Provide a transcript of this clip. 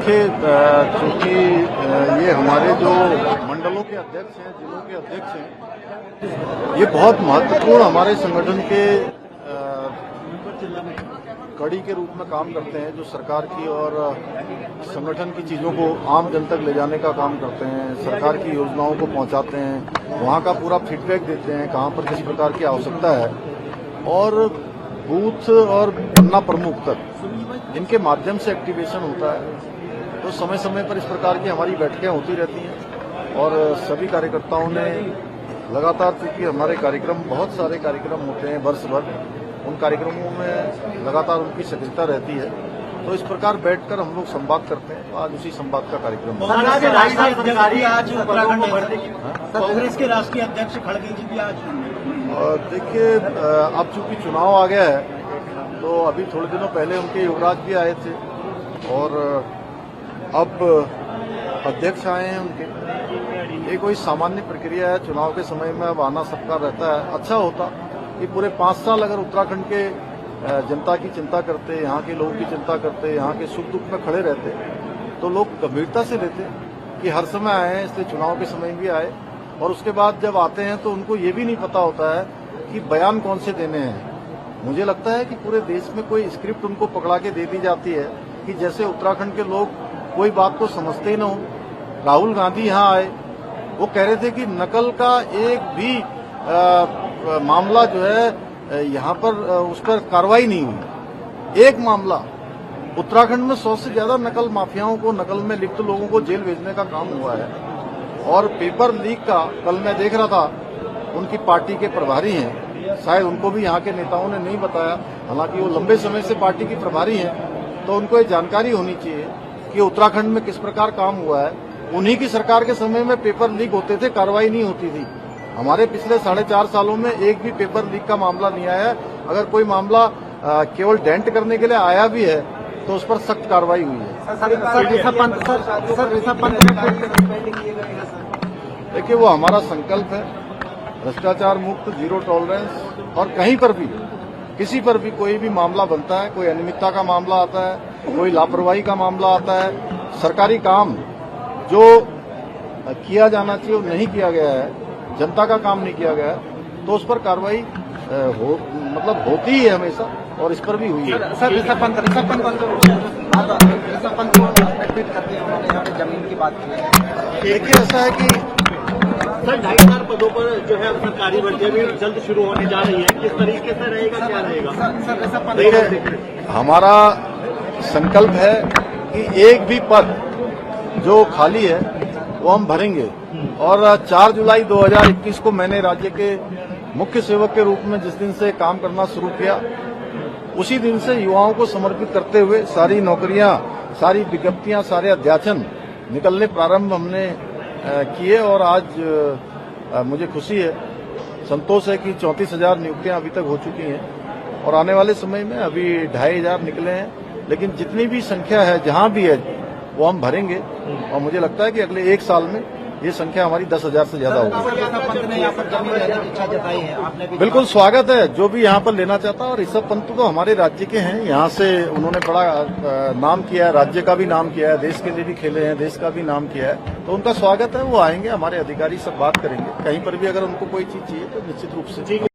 देखिए, चूंकि ये हमारे जो मंडलों के अध्यक्ष हैं, जिलों के अध्यक्ष हैं, ये बहुत महत्वपूर्ण हमारे संगठन के कड़ी के रूप में काम करते हैं, जो सरकार की और संगठन की चीजों को आम जन तक ले जाने का काम करते हैं, सरकार की योजनाओं को पहुंचाते हैं, वहां का पूरा फीडबैक देते हैं, कहां पर किस प्रकार की आवश्यकता है, और बूथ और पन्ना प्रमुख तक जिनके माध्यम से एक्टिवेशन होता है, तो समय समय पर इस प्रकार की हमारी बैठकें होती रहती हैं और सभी कार्यकर्ताओं ने लगातार, क्योंकि हमारे कार्यक्रम बहुत सारे कार्यक्रम होते हैं वर्ष भर, उन कार्यक्रमों में लगातार उनकी सक्रियता रहती है, तो इस प्रकार बैठकर हम लोग संवाद करते हैं। आज उसी संवाद का कार्यक्रम कांग्रेस के राष्ट्रीय अध्यक्ष खड़गे जी भी आज। देखिए, अब चूंकि चुनाव आ गया है, तो अभी थोड़े दिनों पहले उनके युवराज भी आए थे और अब अध्यक्ष आए हैं उनके। ये कोई सामान्य प्रक्रिया है, चुनाव के समय में अब आना सबका रहता है। अच्छा होता कि पूरे 5 साल अगर उत्तराखंड के जनता की चिंता करते, यहाँ के लोगों की चिंता करते, यहाँ के सुख दुख में खड़े रहते, तो लोग गंभीरता से लेते कि हर समय आए हैं, इसलिए चुनाव के समय भी आए, और उसके बाद जब आते हैं तो उनको ये भी नहीं पता होता है कि बयान कौन से देने हैं। मुझे लगता है कि पूरे देश में कोई स्क्रिप्ट उनको पकड़ा के दे दी जाती है कि जैसे उत्तराखंड के लोग कोई बात को समझते ही न हो। राहुल गांधी यहाँ आए, वो कह रहे थे कि नकल का एक भी मामला जो है यहाँ पर उस पर कार्रवाई नहीं हुई। एक मामला उत्तराखंड में 100 से ज्यादा नकल माफियाओं को, नकल में लिप्त लोगों को जेल भेजने का काम हुआ है। और पेपर लीक का कल मैं देख रहा था, उनकी पार्टी के प्रभारी हैं, शायद उनको भी यहाँ के नेताओं ने नहीं बताया, हालांकि वो लंबे समय से पार्टी की प्रभारी हैं, तो उनको ये जानकारी होनी चाहिए कि उत्तराखंड में किस प्रकार काम हुआ है। उन्हीं की सरकार के समय में पेपर लीक होते थे, कार्रवाई नहीं होती थी। हमारे पिछले 4.5 सालों में एक भी पेपर लीक का मामला नहीं आया। अगर कोई मामला केवल डेंट करने के लिए आया भी है तो उस पर सख्त कार्रवाई हुई है। देखिए, वो हमारा संकल्प है, भ्रष्टाचार मुक्त, जीरो टॉलरेंस, और कहीं पर भी किसी पर भी कोई भी मामला बनता है, कोई अनियमितता का मामला आता है, कोई लापरवाही का मामला आता है, सरकारी काम जो किया जाना चाहिए वो नहीं किया गया है, जनता का काम नहीं किया गया है, तो उस पर कार्रवाई होती ही है हमेशा, और इस पर भी हुई है। जमीन की बात की। देखिए, ऐसा है कि सर 2,500 पदों पर जो है सरकारी भर्तियां भी जल्द शुरू होने जा रही है, किस तरीके से रहेगा, क्या रहेगा? देखिए, हमारा संकल्प है कि एक भी पद जो खाली है वो हम भरेंगे, और 4 जुलाई 2021 को मैंने राज्य के मुख्य सेवक के रूप में जिस दिन से काम करना शुरू किया, उसी दिन से युवाओं को समर्पित करते हुए सारी नौकरियां, सारी विज्ञप्तियां, सारे अध्याचन निकलने प्रारंभ हमने किए, और आज मुझे खुशी है, संतोष है कि 34,000 नियुक्तियां अभी तक हो चुकी हैं, और आने वाले समय में अभी 2,500 निकले हैं। लेकिन जितनी भी संख्या है, जहां भी है, वो हम भरेंगे, और मुझे लगता है कि अगले 1 साल में ये संख्या हमारी 10,000 से ज्यादा होगी। बिल्कुल स्वागत है जो भी यहाँ पर लेना चाहता है, और ऋषभ पंत तो हमारे राज्य के हैं, यहाँ से उन्होंने बड़ा नाम किया है, राज्य का भी नाम किया है, देश के लिए भी खेले हैं, देश का भी नाम किया है, तो उनका स्वागत है। वो आएंगे, हमारे अधिकारी सब बात करेंगे, कहीं पर भी अगर उनको कोई चीज चाहिए तो निश्चित रूप से।